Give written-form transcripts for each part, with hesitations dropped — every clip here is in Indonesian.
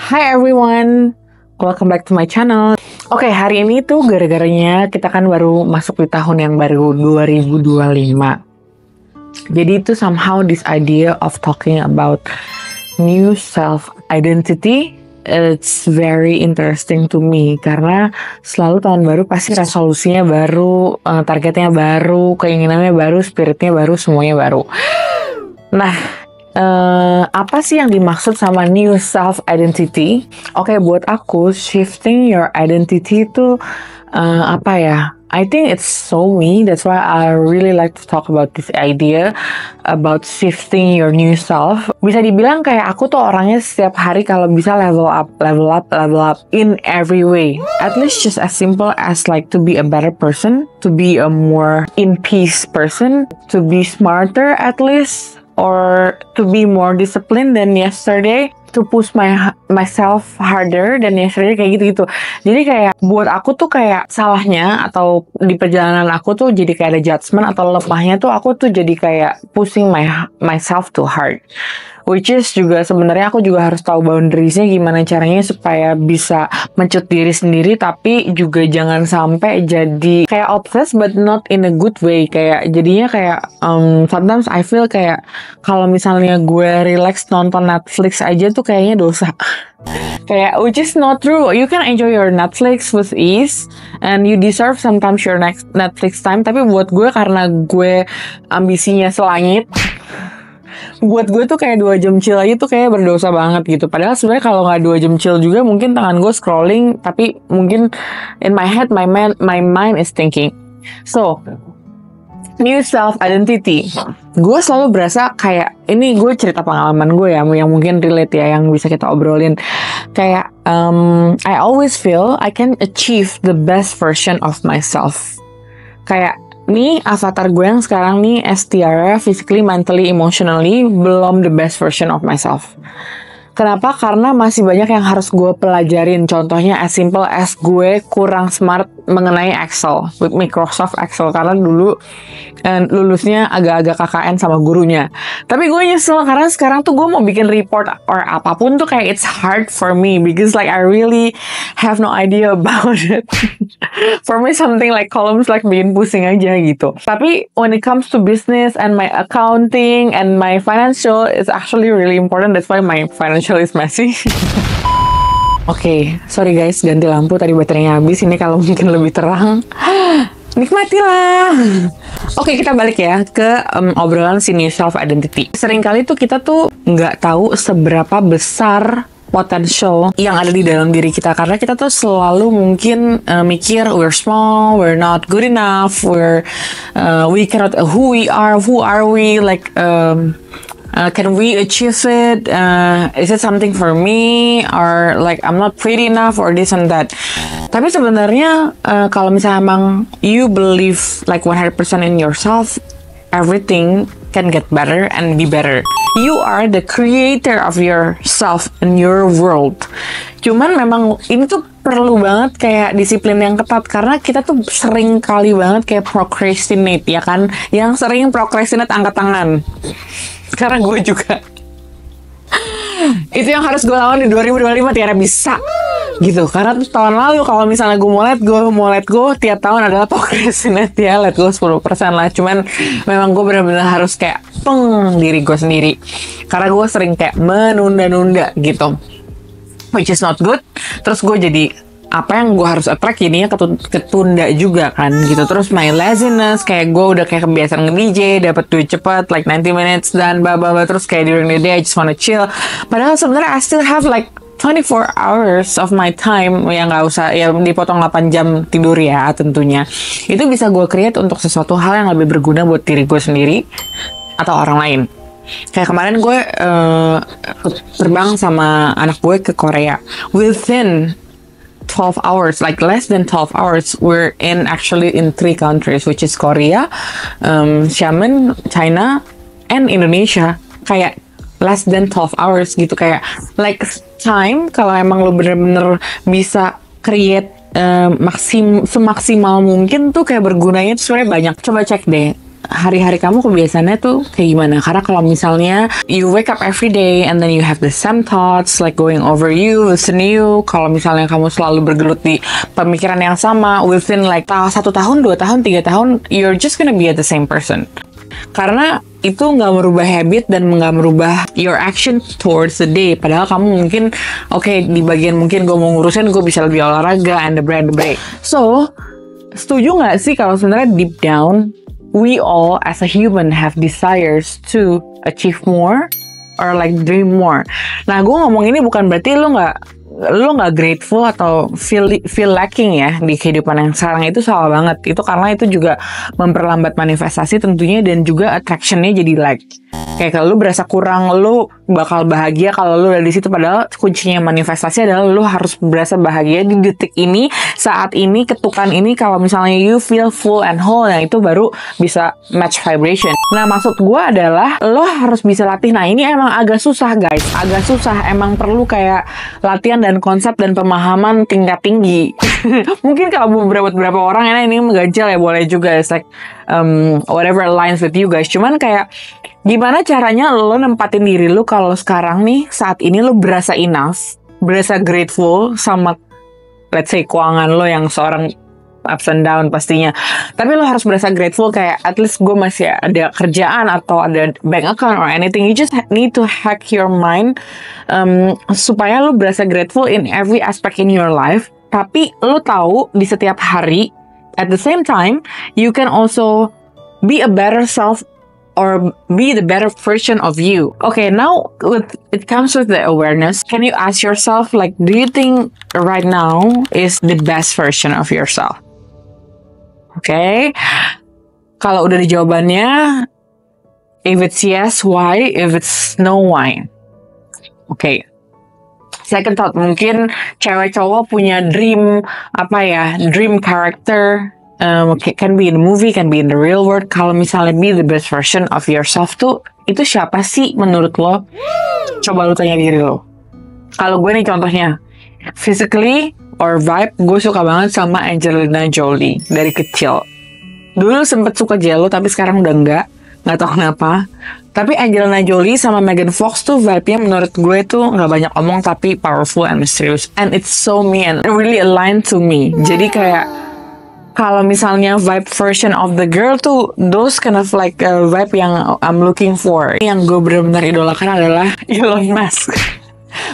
Hi everyone, welcome back to my channel. Oke, hari ini tuh gara-garanya kita kan baru masuk di tahun yang baru 2025. Jadi itu somehow this idea of talking about new self-identity, it's very interesting to me. Karena selalu tahun baru pasti resolusinya baru, targetnya baru, keinginannya baru, spiritnya baru, semuanya baru. Nah, apa sih yang dimaksud sama new self identity? Oke, buat aku shifting your identity itu apa ya? I think it's so me. That's why I really like to talk about this idea about shifting your new self. Bisa dibilang kayak aku tuh orangnya setiap hari kalau bisa level up in every way. At least just as simple as like to be a better person, to be a more in peace person, to be smarter at least, or to be more disciplined than yesterday, to push myself harder than yesterday, kayak gitu-gitu. Jadi kayak buat aku tuh kayak salahnya atau di perjalanan aku tuh jadi kayak ada judgment, atau lemahnya tuh aku tuh jadi kayak pushing myself too hard. Which is juga sebenarnya aku juga harus tahu boundariesnya gimana caranya supaya bisa mencut diri sendiri, tapi juga jangan sampai jadi kayak obsessed but not in a good way. Kayak jadinya kayak sometimes I feel kayak kalau misalnya gue relax nonton Netflix aja tuh kayaknya dosa. Kayak which is not true. You can enjoy your Netflix with ease and you deserve sometimes your next Netflix time. Tapi buat gue, karena gue ambisinya selangit, buat gue tuh kayak 2 jam chill aja tuh kayak berdosa banget gitu. Padahal sebenarnya kalau nggak 2 jam chill juga mungkin tangan gue scrolling, tapi mungkin in my head my mind is thinking. So new self identity, gue selalu berasa kayak ini, gue cerita pengalaman gue ya yang mungkin relate ya, yang bisa kita obrolin. Kayak I always feel I can achieve the best version of myself. Kayak nih avatar gue yang sekarang nih as Tiara, physically, mentally, emotionally belum the best version of myself. Kenapa? Karena masih banyak yang harus gue pelajarin. Contohnya as simple as gue kurang smart mengenai Excel, with Microsoft Excel, karena dulu lulusnya agak-agak KKN sama gurunya. Tapi gue nyesel karena sekarang tuh gue mau bikin report or apapun tuh kayak it's hard for me because like I really have no idea about it. For me something like columns like bikin pusing aja gitu. Tapi when it comes to business and my accounting and my financial, it's actually really important. That's why my financial is messy. Oke, sorry guys, ganti lampu, tadi baterainya habis. Ini kalau mungkin lebih terang, nikmatilah. Oke, kita balik ya ke obrolan si new self identity. Seringkali tuh kita tuh nggak tahu seberapa besar potential yang ada di dalam diri kita, karena kita tuh selalu mungkin mikir we're small, we're not good enough, we cannot, who are we, like can we achieve it? Is it something for me? Or like I'm not pretty enough or this and that. Tapi sebenarnya kalau misalnya emang you believe like 100% in yourself, everything can get better and be better. You are the creator of yourself and your world. Cuman memang ini tuh perlu banget kayak disiplin yang ketat, karena kita tuh sering kali banget kayak procrastinate, ya kan? Yang sering procrastinate angkat tangan. Karena gue juga. Itu yang harus gue lawan di 2025, Tiara bisa gitu. Karena tuh tahun lalu kalau misalnya gue mau let go tiap tahun adalah procrastinate ya, let go 10% lah. Cuman memang gue benar-benar harus kayak diri gue sendiri, karena gue sering kayak menunda-nunda gitu, which is not good. Terus gue jadi apa yang gue harus attract jadinya ketunda juga kan gitu. Terus my laziness, kayak gue udah kayak kebiasaan nge-DJ, dapat duit cepat like 90 minutes dan terus kayak during the day I just wanna chill. Padahal sebenarnya I still have like 24 hours of my time yang nggak usah ya dipotong 8 jam tidur ya tentunya. Itu bisa gue create untuk sesuatu hal yang lebih berguna buat diri gue sendiri atau orang lain. Kayak kemarin gue terbang sama anak gue ke Korea. Within 12 hours, like less than 12 hours, we're actually in 3 countries, which is Korea, Xiamen, China, and Indonesia. Kayak less than 12 hours gitu, kayak like time kalau emang lo bener-bener bisa create semaksimal mungkin tuh kayak bergunanya tuh sebenarnya banyak. Coba cek deh hari-hari kamu kebiasaannya tuh kayak gimana. Karena kalau misalnya you wake up every day and then you have the same thoughts like going over you, listen you, kalau misalnya kamu selalu bergelut di pemikiran yang sama within like 1 tahun, 2 tahun, 3 tahun, you're just gonna be at the same person. Karena itu nggak merubah habit dan nggak merubah your action towards the day. Padahal kamu mungkin di bagian mungkin gue mau ngurusin, gue bisa lebih olahraga and the brand break. So setuju nggak sih kalau sebenarnya deep down we all as a human have desires to achieve more or like dream more. Nah, gue ngomong ini bukan berarti lo nggak grateful atau feel lacking ya di kehidupan yang sekarang. Itu salah banget. Itu karena itu juga memperlambat manifestasi tentunya, dan juga attractionnya jadi lag. Kayak kalau lu berasa kurang, lu bakal bahagia kalau lu udah di situ. Padahal kuncinya manifestasi adalah lu harus berasa bahagia di detik ini, saat ini, ketukan ini. Kalau misalnya you feel full and whole, yang itu baru bisa match vibration. Nah, maksud gue adalah lo harus bisa latih. Nah, ini emang agak susah guys, agak susah. Emang perlu kayak latihan dan konsep dan pemahaman tingkat tinggi. Mungkin kalau beberapa orang ini mengganjal ya, boleh juga. It's like whatever aligns with you guys. Cuman kayak gimana caranya lo nempatin diri lo kalau sekarang nih, saat ini lo berasa enough, berasa grateful sama let's say keuangan lo yang seorang ups and down pastinya. Tapi lo harus berasa grateful kayak at least gue masih ada kerjaan atau ada bank account or anything. You just need to hack your mind supaya lo berasa grateful in every aspect in your life. Tapi lo tahu di setiap hari, at the same time, you can also be a better self or be the better version of you. Okay, now it comes with the awareness. Can you ask yourself, like, do you think right now is the best version of yourself? Okay, kalau udah di jawabannya, if it's yes, why? If it's no, why? Okay. Second thought, mungkin cewek cowok punya dream character. Can be in the movie, can be in the real world. Kalau misalnya be the best version of yourself tuh, itu siapa sih menurut lo? Coba lo tanya diri lo. Kalau gue nih contohnya, physically or vibe, gue suka banget sama Angelina Jolie dari kecil. Dulu sempet suka Jello, tapi sekarang udah nggak tahu kenapa. Tapi Angelina Jolie sama Megan Fox tuh vibe-nya menurut gue tuh nggak banyak omong tapi powerful and mysterious, and it's so me and really aligned to me. Jadi kayak kalau misalnya vibe version of the girl tuh, those kind of like vibe yang I'm looking for. Yang gue benar-benar idolakan adalah Elon Musk.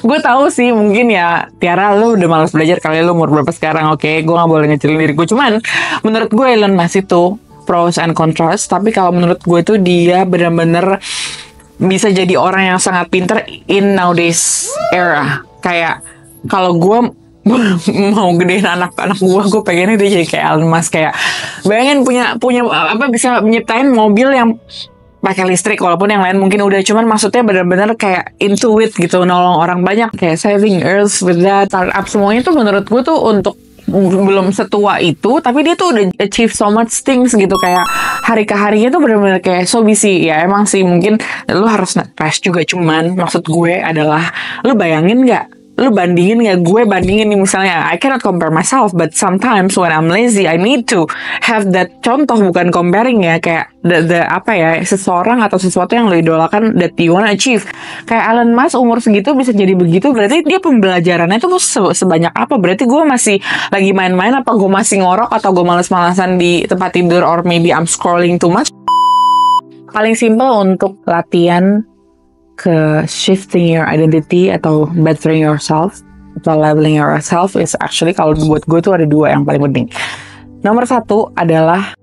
Gue tahu sih mungkin ya, Tiara lu udah malas belajar kali, lu umur berapa sekarang? Oke, gue gak boleh ngecilin diri gue. Cuman menurut gue Elon Musk itu pros and contrast. Tapi kalau menurut gue tuh dia benar-benar bisa jadi orang yang sangat pinter in nowadays era. Kayak kalau gue mau gedein anak-anak gue pengennya dia jadi kayak Elon Musk. Kayak bayangin punya bisa nyiptain mobil yang pakai listrik, walaupun yang lain mungkin udah, cuman maksudnya benar-benar kayak into it gitu, nolong orang banyak, kayak saving earth with that, startup, semuanya tuh menurut gue tuh untuk belum setua itu, tapi dia tuh udah achieve so much things gitu. Kayak hari ke harinya tuh benar-benar kayak so busy. Ya emang sih mungkin lu harus rest juga, cuman maksud gue adalah lu bayangin nggak, lu bandingin nggak, gue bandingin nih misalnya, I cannot compare myself, but sometimes when I'm lazy, I need to have that contoh, bukan comparing ya, kayak the seseorang atau sesuatu yang lo idolakan that you wanna achieve. Kayak Elon Musk umur segitu bisa jadi begitu, berarti dia pembelajarannya tuh sebanyak apa? Berarti gue masih lagi main-main, apa gue masih ngorok, atau gue males-malesan di tempat tidur, or maybe I'm scrolling too much. Paling simple untuk latihan ke shifting your identity atau bettering yourself atau leveling yourself is actually, kalau buat gue tuh ada 2 yang paling penting. Nomor 1 adalah